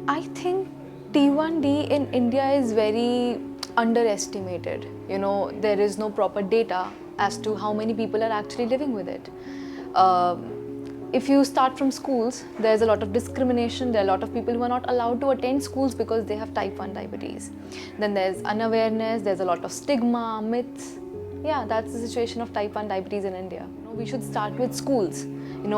I think T1D in India is very underestimated. There is no proper data as to how many people are actually living with it. If you start from schools, there's a lot of discrimination. There are a lot of people who are not allowed to attend schools because they have type 1 diabetes. Then there's unawareness, there's a lot of stigma, myths. Yeah, that's the situation of type 1 diabetes in India. We should start with schools,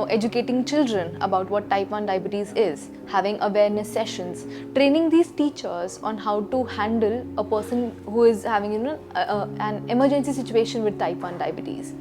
educating children about what type 1 diabetes is, having awareness sessions, training these teachers on how to handle a person who is having an emergency situation with type 1 diabetes.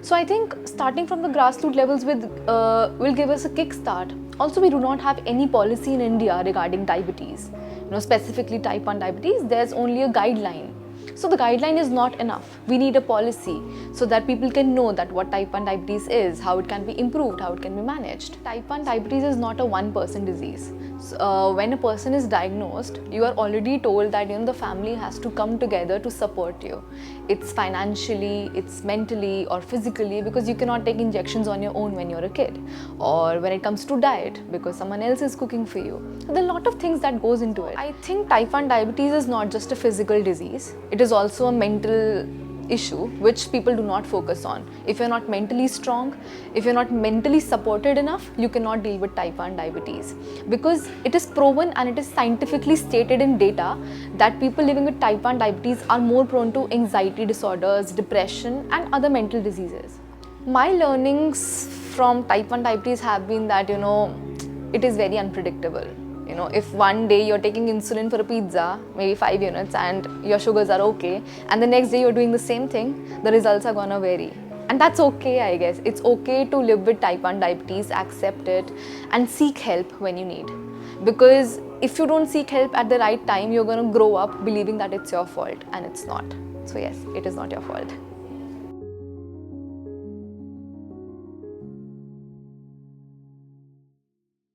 So I think starting from the grassroots levels will give us a kickstart. Also, we do not have any policy in India regarding diabetes. Specifically type 1 diabetes, there's only a guideline. So the guideline is not enough. We need a policy so that people can know that what type 1 diabetes is, how it can be improved, how it can be managed. Type 1 diabetes is not a one-person disease. So, when a person is diagnosed, you are already told that the family has to come together to support you. It's financially, it's mentally or physically, because you cannot take injections on your own when you're a kid, or when it comes to diet because someone else is cooking for you. So there are a lot of things that goes into it. I think type 1 diabetes is not just a physical disease. It is also a mental issue which people do not focus on. If you're not mentally strong, if you're not mentally supported enough, you cannot deal with type 1 diabetes, because it is proven and it is scientifically stated in data that people living with type 1 diabetes are more prone to anxiety disorders, depression and other mental diseases. My learnings from type 1 diabetes have been that it is very unpredictable. If one day you're taking insulin for a pizza, maybe 5 units, and your sugars are okay, and the next day you're doing the same thing, the results are gonna vary. And that's okay, I guess. It's okay to live with type 1 diabetes, accept it, and seek help when you need. Because if you don't seek help at the right time, you're gonna grow up believing that it's your fault, and it's not. So yes, it is not your fault.